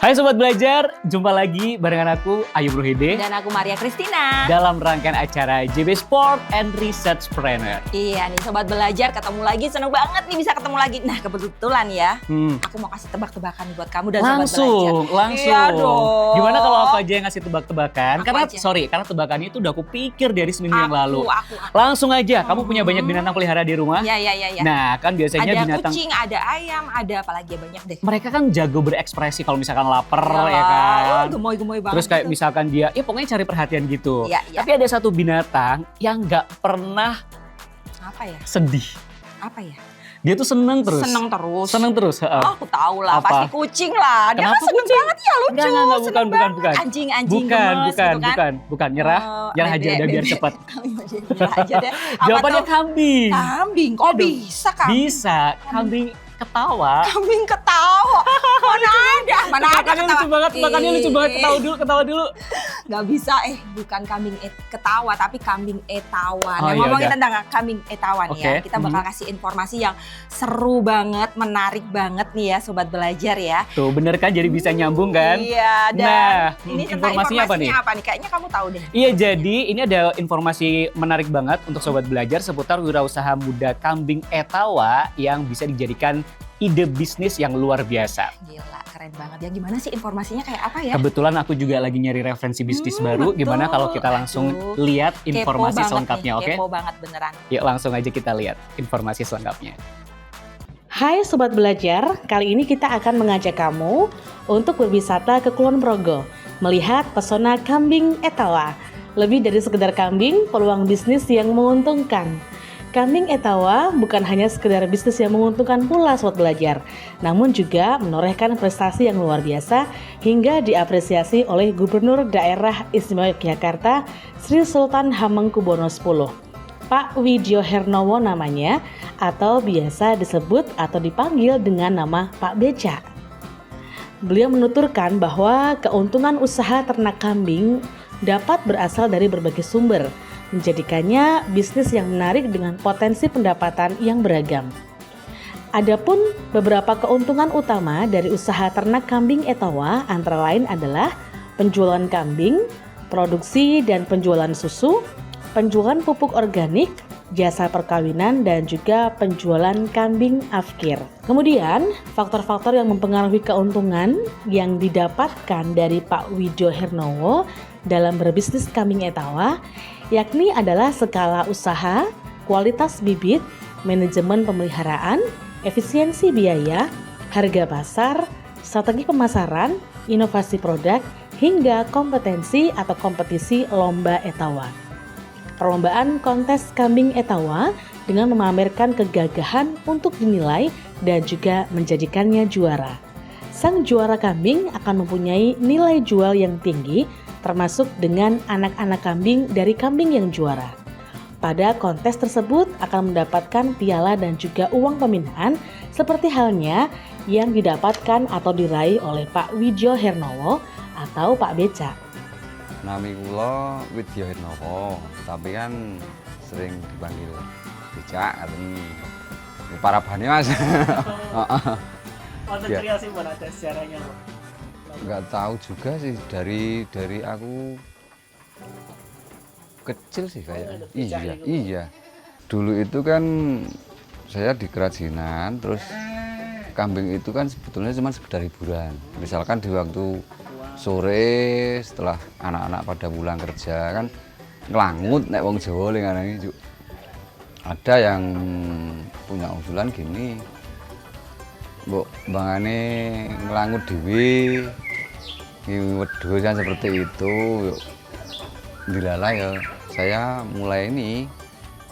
Hai Sobat Belajar, jumpa lagi barengan aku Ayu Bruhide Dan aku Maria Christina. dalam rangkaian acara JB Sport and Research Planner. Iya nih Sobat Belajar, ketemu lagi, seneng banget nih bisa ketemu lagi. Nah kebetulan ya, aku mau kasih tebak-tebakan buat kamu dan Sobat Belajar. Langsung. Iya dong. Gimana kalau aku aja yang ngasih tebak-tebakan? Aku Karena aja. karena tebakannya itu udah aku pikir dari seminggu yang lalu. Aku. Langsung aja, kamu punya banyak binatang pelihara di rumah? Iya. Nah, kan biasanya Ada binatang kucing, ada ayam, ada apa lagi ya, banyak deh. mereka kan jago berekspresi kalau misalkan lapar ya kan. Gemoy-gemoy banget. Terus kayak gitu. misalkan dia, ya pokoknya cari perhatian gitu. Iya. Tapi ada satu binatang yang nggak pernah Apa ya? sedih. Apa ya? Dia tuh seneng terus. Seneng terus. Seneng terus. heeh. Oh, aku tahu lah, Apa? pasti kucing lah. Dia Kenapa kan seneng kucing? banget ya, lucu. Enggak, seneng bukan. banget. Anjing gemes gitu kan. Bukan. Nyerah aja udah biar cepet. Nyerah aja deh. Apa Jawabannya tuh? kambing. Kambing, kok Aduh, bisa kambing? Bisa, kambing ketawa. Kambing ketawa. Mana ada Tebakannya lucu banget. Ketawa dulu. Gak bisa, bukan kambing ketawa, tapi kambing etawan. Oh, Yang iya, ngomongin udah. tentang kambing etawan Oke. ya, kita bakal kasih informasi yang seru banget, menarik banget nih ya Sobat Belajar ya. Tuh bener kan, jadi bisa nyambung kan? Iya, dan Nah, ini tentang informasinya apa nih? Kayaknya kamu tahu deh. Iya, jadi ini ada informasi menarik banget untuk Sobat Belajar seputar wirausaha muda kambing etawa yang bisa dijadikan ide bisnis yang luar biasa. Gila, keren banget. Ya gimana sih informasinya kayak apa ya? Kebetulan aku juga lagi nyari referensi bisnis baru. Betul. Gimana kalau kita langsung Aduh, lihat Kepo informasi banget selengkapnya, nih, oke? Kepo banget beneran. Yuk langsung aja kita lihat informasi selengkapnya. Hai Sobat Belajar, kali ini kita akan mengajak kamu untuk berwisata ke Kulon Progo, melihat pesona kambing etawa. Lebih dari sekedar kambing, peluang bisnis yang menguntungkan. Kambing etawa bukan hanya sekedar bisnis yang menguntungkan pula Sobat Belajar, namun juga menorehkan prestasi yang luar biasa hingga diapresiasi oleh Gubernur Daerah Istimewa Yogyakarta Sri Sultan Hamengkubuwono X. Pak Widjo Hernowo namanya, atau biasa disebut atau dipanggil dengan nama Pak Beca. Beliau menuturkan bahwa keuntungan usaha ternak kambing dapat berasal dari berbagai sumber, menjadikannya bisnis yang menarik dengan potensi pendapatan yang beragam. Adapun beberapa keuntungan utama dari usaha ternak kambing etawa antara lain adalah penjualan kambing, produksi dan penjualan susu, penjualan pupuk organik, jasa perkawinan, dan juga penjualan kambing afkir. Kemudian, faktor-faktor yang mempengaruhi keuntungan yang didapatkan dari Pak Widjo Hernowo dalam berbisnis kambing etawa, yakni adalah skala usaha, kualitas bibit, manajemen pemeliharaan, efisiensi biaya, harga pasar, strategi pemasaran, inovasi produk, hingga kompetensi atau kompetisi lomba etawa. Perlombaan kontes kambing etawa dengan memamerkan kegagahan untuk dinilai dan juga menjadikannya juara. Sang juara kambing akan mempunyai nilai jual yang tinggi, termasuk dengan anak-anak kambing dari kambing yang juara. Pada kontes tersebut akan mendapatkan piala dan juga uang peminahan seperti halnya yang didapatkan atau diraih oleh Pak Widjo Hernowo atau Pak Beca. Nami kula Widjo Hernowo, tapi kan sering dipanggil Beca katanya. Para bani Mas. Wonten Ya. kriya sih buat ada sejarahnya loh. Nggak tahu juga sih dari aku kecil sih kayaknya. Iya. Dulu itu kan saya di kerajinan, terus kambing itu kan sebetulnya cuma sekedar hiburan. Misalkan di waktu sore setelah anak-anak pada pulang kerja kan ngelangut nek wong Jawa lingane Juk. Ada yang punya usulan gini. Mbok bangane ngelangut dhewe. Wedhus kan seperti itu. Yuk dilala ya. Saya mulai ini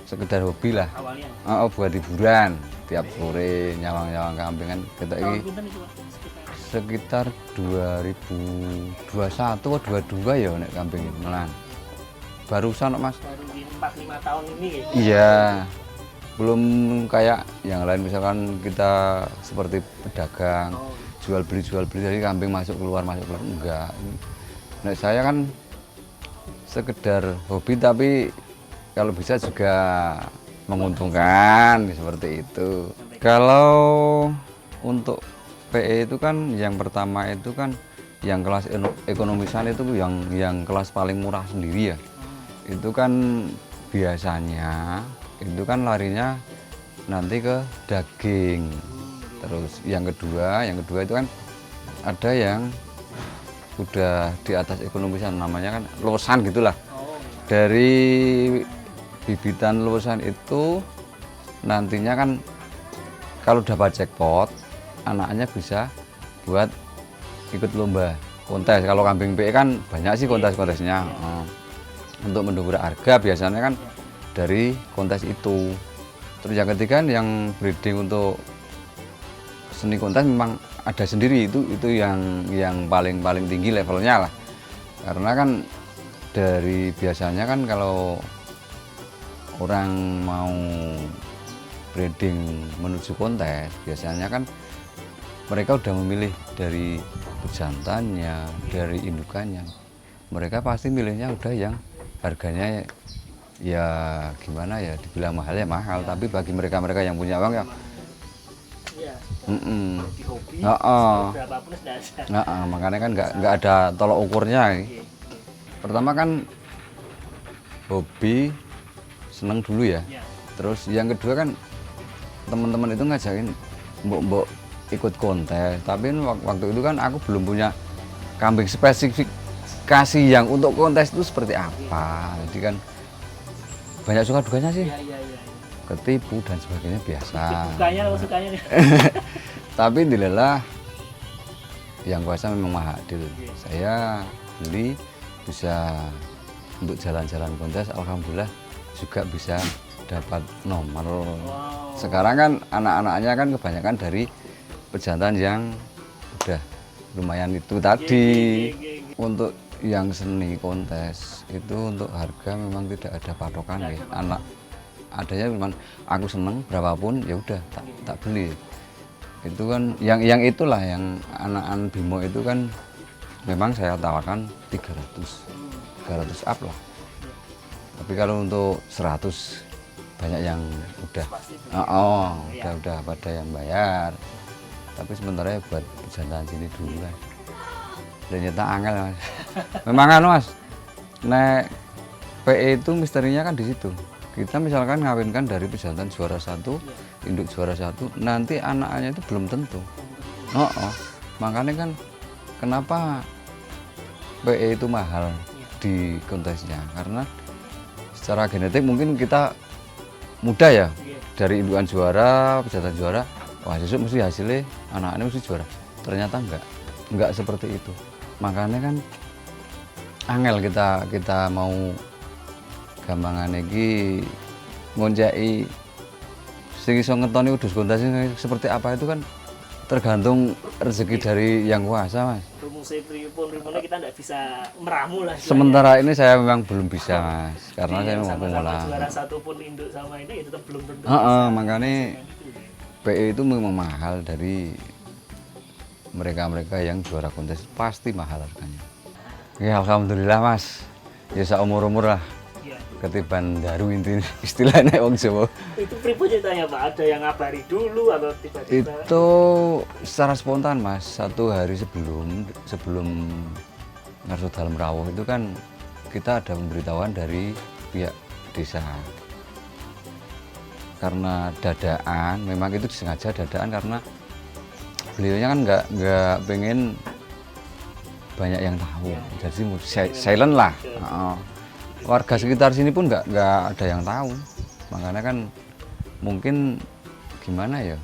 sekedar hobi lah. Awalnya. Buat hiburan tiap sore nyawang-nyawang kambing kan kita ini sekitar 2021 atau 22 ya nek kambing itu melan. Barusan Mas. Baru di 4-5 tahun ini ya. Iya. Belum kayak yang lain misalkan kita seperti pedagang jual beli dari kambing masuk keluar enggak. Nek saya kan sekedar hobi tapi kalau bisa juga menguntungkan seperti itu. Kalau untuk PE itu kan yang pertama itu kan yang kelas ekonomisan itu yang kelas paling murah sendiri ya. Itu kan biasanya itu kan larinya nanti ke daging. Terus yang kedua itu kan ada yang udah di atas ekonomisan, namanya kan losan gitulah. Dari bibitan losan itu nantinya kan kalau dapat jackpot, anaknya bisa buat ikut lomba kontes. Kalau kambing PE kan banyak sih kontes-kontesnya. Untuk mendongkrak harga biasanya kan dari kontes itu. Terus yang ketiga yang breeding untuk seni kontes memang ada sendiri, itu yang paling tinggi levelnya lah. Karena kan dari biasanya kan kalau orang mau breeding menuju kontes biasanya kan mereka udah memilih dari pejantannya, dari indukannya. Mereka pasti milihnya udah yang harganya ya gimana ya, dibilang mahal ya mahal, tapi bagi mereka yang punya uang ya Hobi, berapapun makanya kan nggak ada tolok ukurnya. Pertama kan hobi, seneng dulu ya. Terus yang kedua kan teman-teman itu ngajakin mbok ikut kontes, tapi waktu itu kan aku belum punya kambing spesifikasi yang untuk kontes itu seperti apa. Jadi kan banyak suka dukanya sih, ketipu dan sebagainya biasa. Sukanya nih. Tapi alhamdulillah yang kuasa memang Maha Adil. Saya beli bisa untuk jalan-jalan kontes, alhamdulillah juga bisa dapat nomor. Sekarang kan anak-anaknya kan kebanyakan dari pejantan yang udah lumayan itu tadi. Untuk yang seni kontes itu untuk harga memang tidak ada patokan ya. Anak adanya memang aku seneng berapapun ya udah tak beli. Itu kan yang itulah yang anak-anak Bimo itu kan memang saya tawarkan 300 up lah. Tapi kalau untuk 100 banyak yang udah udah pada yang bayar. Tapi sementara ya buat pejantan sini dulu kan. Dan nyata angel Mas. Memang kan Mas. Nek PE itu misterinya kan di situ. Kita misalkan ngawinkan dari pejantan juara 1, induk juara 1, nanti anaknya itu belum tentu. Makanya kan kenapa PE itu mahal di kontesnya, karena secara genetik mungkin kita mudah ya, dari indukan juara, pejantan juara, wah besok mesti hasilnya anaknya mesti juara. Ternyata enggak seperti itu. Makanya kan angel kita mau gampangan iki ngonjaki sing iso ngetoni udus kontes seperti apa itu kan tergantung rezeki dari yang kuasa Mas. Rumusnya pripun kita nggak bisa meramu lah. Sementara ini saya memang belum bisa Mas, karena saya memang pemula. Juara 1 pun induk sama ini ya tetap belum tentu. Makanya PE itu memang mahal dari mereka yang juara kontes, pasti mahal harganya. Ya alhamdulillah Mas, ya seumur-umur lah. Ketiban daru intinya istilahnya wong Jawa. Itu pripun ceritanya Pak? Ada yang ngabari dulu atau tiba-tiba? Itu secara spontan Mas, 1 hari sebelum ngarso dalam rawuh itu kan kita ada pemberitahuan dari pihak desa. Karena dadaan, memang itu disengaja dadaan karena beliaunya kan nggak pengen banyak yang tahu, jadi silent lah. Warga sekitar sini pun nggak ada yang tahu, makanya kan mungkin gimana ya,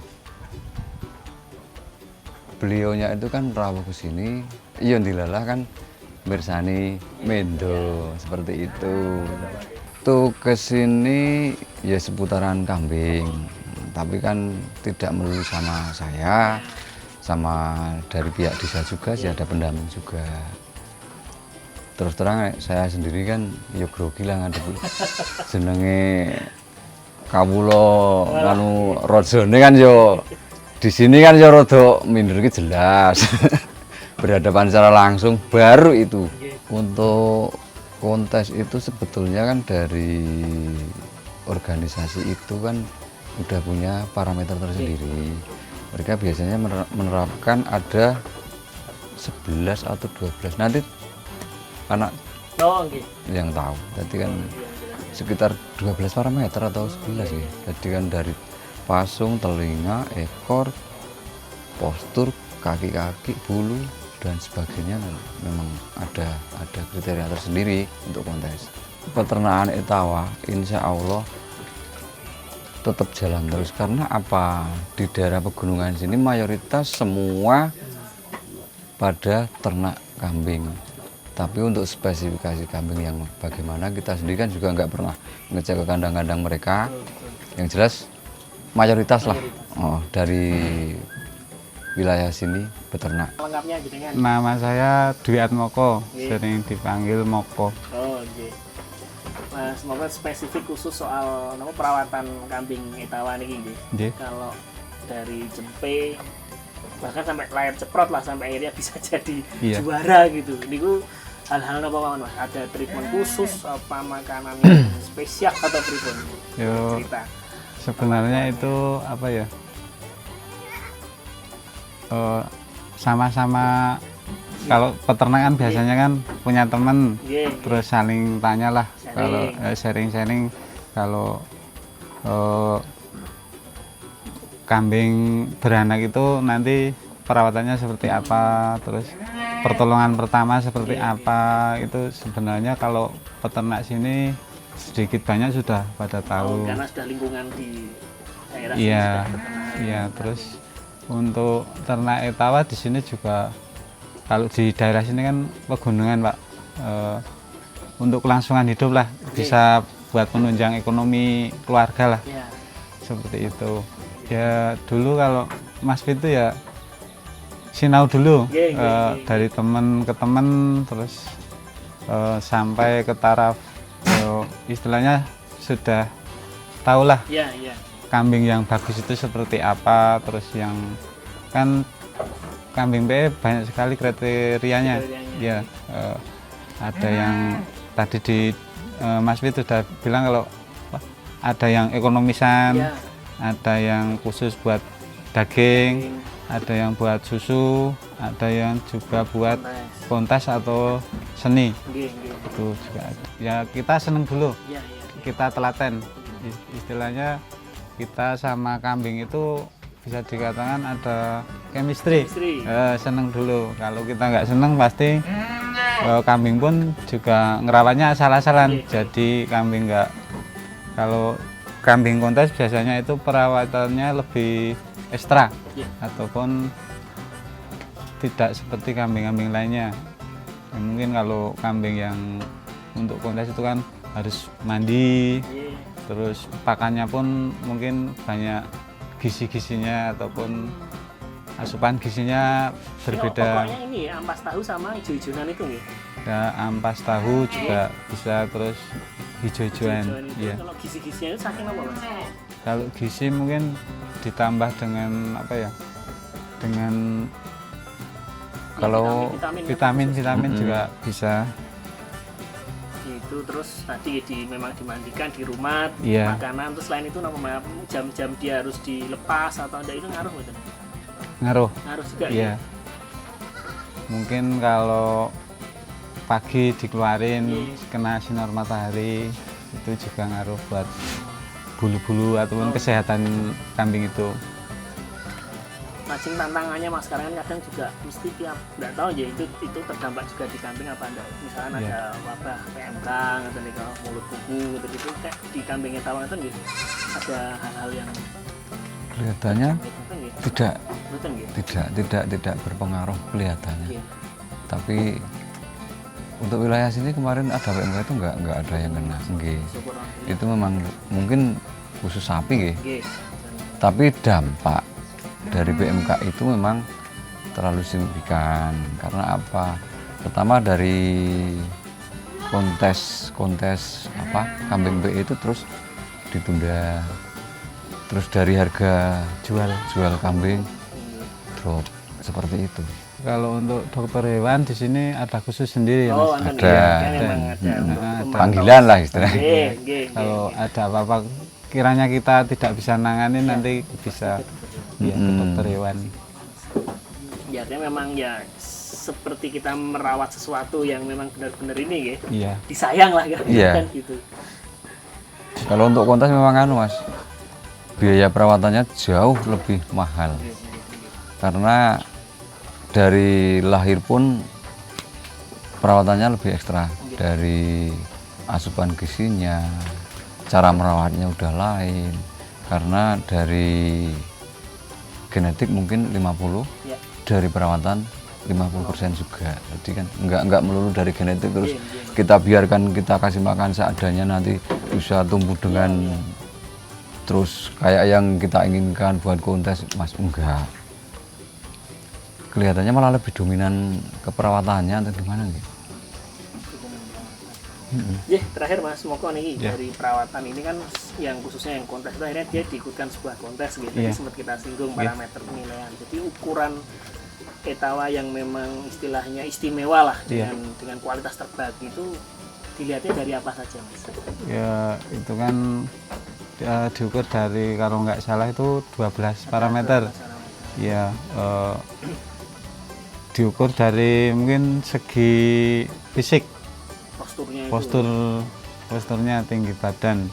beliaunya itu kan rawuh ke sini, iya dilalah kan bersani mendo seperti itu. Tuh ke sini ya seputaran kambing, tapi kan tidak melulu sama saya, sama dari pihak desa juga sih, ada pendamping juga. Terus terang saya sendiri kan ya grogi lah ngadepi jenenge kawula kanu rajane kan yo di sini kan yo rada minder ki jelas. Berhadapan secara langsung baru itu. Untuk kontes itu sebetulnya kan dari organisasi itu kan udah punya parameter tersendiri. Mereka biasanya menerapkan ada 11 atau 12. Nanti anak Oh, oke. yang tahu. Jadi kan sekitar 12 parameter atau 11 ya. Jadi kan dari pasung, telinga, ekor, postur, kaki-kaki, bulu dan sebagainya memang ada kriteria tersendiri untuk kontes. Peternakan Etawa insya Allah tetap jalan terus karena apa, di daerah pegunungan sini mayoritas semua pada ternak kambing, tapi untuk spesifikasi kambing yang bagaimana kita sendiri kan juga nggak pernah ngecek ke kandang-kandang mereka. Yang jelas mayoritas lah dari wilayah sini beternak. Lengkapnya gitu kan. Nama saya Dwi Atmoko, sering dipanggil Moko. Oh, oke. Semoga spesifik khusus soal perawatan kambing Etawa ini nggih. Nggih. Kalau dari jempe bahkan sampai layar ceprot lah sampai akhirnya bisa jadi juara gitu. Niku hal-hal apa Mas? Ada treatment khusus apa makanan yang spesial atau pripun? Yo, Cerita. sebenarnya itu apa ya? Sama-sama kalau peternak kan biasanya kan punya teman, terus saling tanya lah. Kalau sharing-sharing kalau kambing beranak itu nanti perawatannya seperti apa, terus pertolongan pertama seperti apa, itu sebenarnya kalau peternak sini sedikit banyak sudah pada tahu. Karena sudah lingkungan di daerah Iya, sini iya. Terus untuk ternak Etawa di sini juga, kalau di daerah sini kan pegunungan Pak, untuk kelangsungan hidup lah, bisa buat penunjang ekonomi keluarga lah, seperti itu. Ya dulu kalau Mas Fit itu ya sinau dulu, dari teman ke teman, terus sampai ke taraf istilahnya sudah tahulah kambing yang bagus itu seperti apa, terus yang kan kambing PE banyak sekali kriterianya. Ya, ada yang tadi di Mas Fit sudah bilang kalau ada yang ekonomisan, ada yang khusus buat daging, ada yang buat susu, ada yang juga buat kontes atau seni. Itu juga ada. Ya kita seneng dulu, kita telaten. Istilahnya kita sama kambing itu bisa dikatakan ada chemistry. Seneng dulu. Kalau kita nggak seneng pasti kambing pun juga ngerawatnya asal-asalan. Jadi kambing nggak, kalau kambing kontes biasanya itu perawatannya lebih ekstra, ataupun tidak seperti kambing-kambing lainnya. Ya, mungkin kalau kambing yang untuk kontes itu kan harus mandi, terus pakannya pun mungkin banyak gizi-gizinya ataupun asupan gizinya berbeda. Pokoknya ini ya, ampas tahu sama hijau-hijauan itu nih. Ya, ampas tahu juga bisa, terus hijau-hijauan. Ya. Kalau gizi-gizinya itu saking apa Mas? Kalau gizi mungkin ditambah dengan apa ya? Dengan kalau vitamin juga bisa. Itu terus tadi memang dimandikan di rumah, makanan, terus selain itu jam-jam dia harus dilepas atau enggak, itu ngaruh gitu? Ngaruh Juga ya. Mungkin kalau pagi dikeluarin kena sinar matahari, itu juga ngaruh buat bulu-bulu ataupun kesehatan kambing itu. Macing tantangannya Mas sekarang kan kadang juga mesti tiap nggak tahu ya itu terdampak juga di kambing apa enggak. Misalnya ada wabah PMK atau nih kalau mulut kuku gitu kayak di kambing Etawa itu gitu. Ada hal-hal yang Kelihatannya tidak berpengaruh kelihatannya. Tapi untuk wilayah sini kemarin ada PMK itu nggak ada yang kena. Itu memang mungkin khusus sapi tapi dampak dari PMK itu memang terlalu signifikan. Karena apa? Pertama dari kontes kambing PE itu terus ditunda. Terus dari harga jual kambing drop seperti itu. Kalau untuk dokter hewan di sini ada khusus sendiri ya, Mas? Ada panggilan lah istilahnya. Kalau ada apa-apa kiranya kita tidak bisa nanganin, nanti bisa ke dokter hewan. Ya artinya memang ya seperti kita merawat sesuatu yang memang benar-benar ini ya. Iya. Disayang lah kan, Iya. gitu. Kalau untuk kontes memang Mas, biaya perawatannya jauh lebih mahal. Karena dari lahir pun perawatannya lebih ekstra. Dari asupan gizinya, cara merawatnya udah lain. Karena dari genetik mungkin 50, Ya. dari perawatan 50% juga. Jadi kan nggak melulu dari genetik terus kita biarkan, kita kasih makan seadanya nanti bisa tumbuh dengan terus kayak yang kita inginkan buat kontes, Mas. Enggak. Kelihatannya malah lebih dominan keperawatannya atau gimana gitu. Terakhir Mas Moko nih Ya. dari perawatan ini kan yang khususnya yang kontes itu akhirnya dia diikutkan sebuah kontes gitu. Ya. Jadi sempat kita singgung parameter penilaian. Jadi ukuran etawa yang memang istilahnya istimewa lah Ya. dengan kualitas terbaik itu dilihatnya dari apa saja Mas? Ya itu kan diukur dari kalau nggak salah itu 12 parameter. Ya diukur dari mungkin segi fisik, Posturnya itu. posturnya, tinggi badan,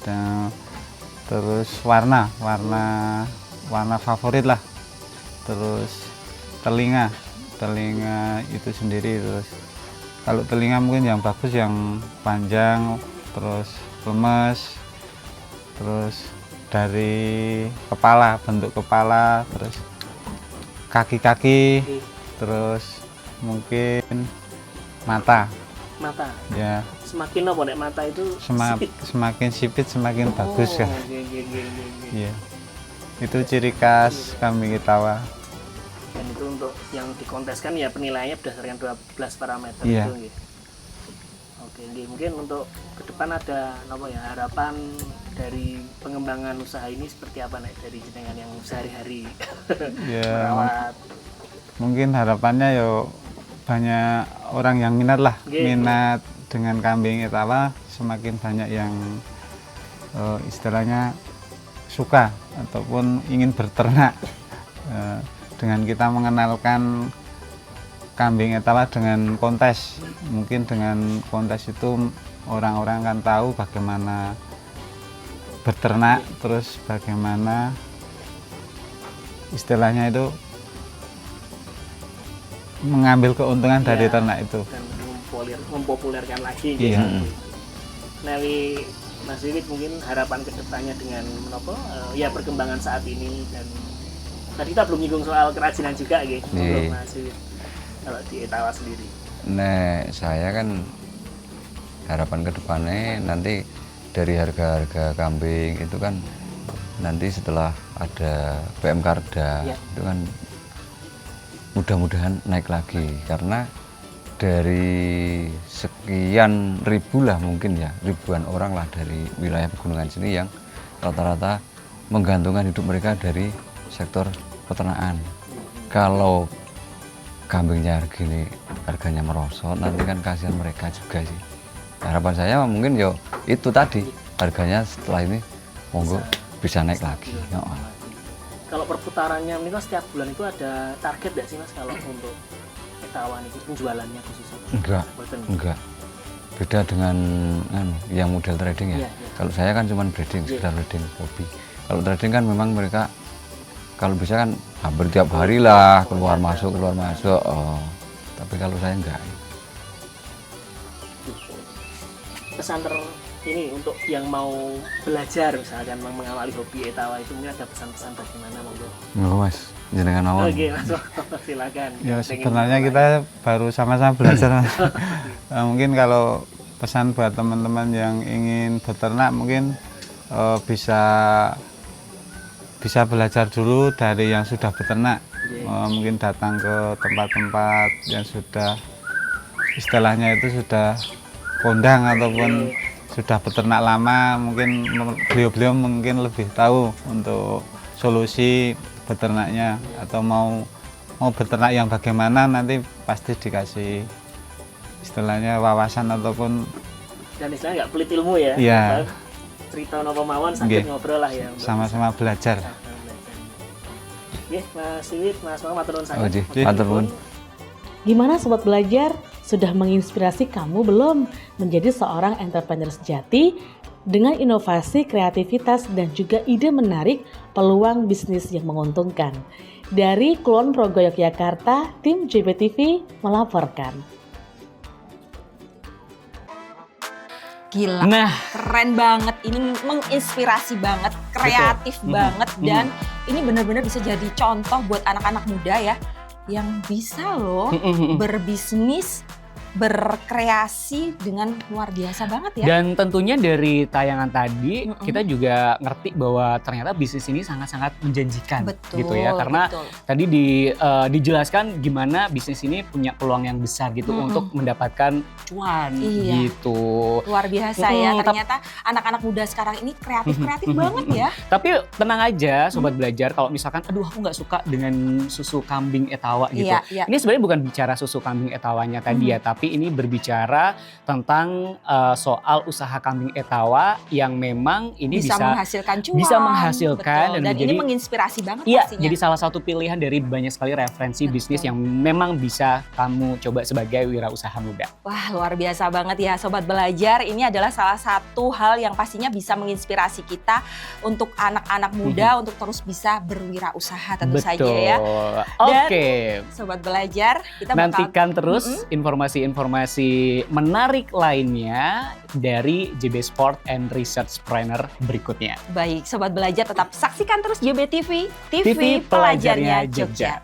dan terus warna favorit lah, terus telinga itu sendiri. Terus kalau telinga mungkin yang bagus yang panjang, terus lemes, terus dari kepala, bentuk kepala, terus kaki-kaki, terus mungkin mata ya, Semakin apa nek mata itu sipit. semakin sipit semakin bagus kan. Iya. Iya, itu ciri khas kambing Etawa. Dan itu untuk yang dikonteskan ya penilaiannya berdasarkan 12 parameter Iya. itu nggih. Oke, nggih. Mungkin untuk ke depan ada apa ya harapan dari pengembangan usaha ini seperti apa nek dari jenengan yang sehari-hari Ya merawat. mungkin harapannya yo banyak orang yang minat lah, Nggih. minat dengan kambing Etawa, semakin banyak yang istilahnya suka ataupun ingin berternak. Dengan kita mengenalkan kambing Etawa dengan kontes, mungkin dengan kontes itu orang-orang akan tahu bagaimana berternak, terus bagaimana istilahnya itu mengambil keuntungan dari Ya, ternak itu. dan mempopulerkan lagi Iya. gitu. Nawi Mas Wiwit mungkin harapan kedepannya dengan apa ya perkembangan saat ini, dan tadi kita belum nyinggung soal kerajinan juga gitu Iya. Mas Wiwit kalau di Etawa sendiri. Nah, saya kan harapan ke depannya nanti dari harga-harga kambing itu kan nanti setelah ada PMK Reda Ya. itu kan mudah-mudahan naik lagi, karena dari sekian ribu lah mungkin ya, ribuan orang lah dari wilayah pegunungan sini yang rata-rata menggantungkan hidup mereka dari sektor peternakan. Kalau kambingnya harganya merosot, nanti kan kasihan mereka juga sih. Harapan saya mungkin yo itu tadi, harganya setelah ini monggo bisa naik lagi. Kalau perputarannya ini kan setiap bulan itu ada target nggak sih Mas kalau untuk Etawa ini penjualannya khususnya? Enggak. Beda dengan yang model trading ya. Iya. Kalau saya kan cuma breeding, sekedar breeding hobi. Kalau trading kan memang mereka kalau bisa kan hampir tiap hari lah keluar masuk. Oh, tapi kalau saya enggak. Pesan ini untuk yang mau belajar misalkan mengawali hobi Etawa itu mungkin ada pesan-pesan bagaimana monggo? Enggak Mas, jenengan awal. Oke Mas, silakan. Ya Pengen sebenarnya mulai. kita baru sama-sama belajar. Mas. Mungkin kalau pesan buat teman-teman yang ingin beternak mungkin bisa belajar dulu dari yang sudah beternak. Mungkin datang ke tempat-tempat yang sudah istilahnya itu sudah kondang ataupun sudah beternak lama, mungkin beliau-beliau mungkin lebih tahu untuk solusi beternaknya, atau mau beternak yang bagaimana nanti pasti dikasih istilahnya wawasan ataupun dan istilahnya nggak pelit ilmu ya. Iya. Cerita nopo mawon sambil Nggih. ngobrol lah ya. untuk sama-sama belajar. Oke, Mas Wiwit, Mas Mawon matur nuwun sanget. Oh, nggih. Matur nuwun. Gimana Sobat Belajar? Sudah menginspirasi kamu belum menjadi seorang entrepreneur sejati dengan inovasi, kreativitas, dan juga ide menarik peluang bisnis yang menguntungkan? Dari Kulon Progo Yogyakarta, tim JBTV melaporkan. Gila, keren banget. Ini menginspirasi banget, kreatif banget, dan ini benar-benar bisa jadi contoh buat anak-anak muda ya, yang bisa loh berbisnis, berkreasi dengan luar biasa banget ya. Dan tentunya dari tayangan tadi kita juga ngerti bahwa ternyata bisnis ini sangat-sangat menjanjikan, gitu ya. Karena tadi dijelaskan gimana bisnis ini punya peluang yang besar gitu untuk mendapatkan cuan gitu. Luar biasa ya. Ternyata anak-anak muda sekarang ini kreatif banget ya. Tapi tenang aja Sobat Belajar, kalau misalkan aduh aku nggak suka dengan susu kambing Etawa gitu. Ini sebenarnya bukan bicara susu kambing Etawanya tadi ya, tapi ini berbicara tentang soal usaha kambing Etawa yang memang ini bisa menghasilkan cuan. Bisa menghasilkan dan ini menginspirasi banget pastinya. Jadi salah satu pilihan dari banyak sekali referensi bisnis yang memang bisa kamu coba sebagai wirausaha muda. Wah, luar biasa banget ya Sobat Belajar. Ini adalah salah satu hal yang pastinya bisa menginspirasi kita untuk anak-anak muda untuk terus bisa berwirausaha tentu saja ya. Oke. Sobat Belajar, kita nantikan terus informasi menarik lainnya dari JB Sport and Research Planner berikutnya. Baik, Sobat Belajar tetap saksikan terus JB TV, TV Pelajarnya Jogja.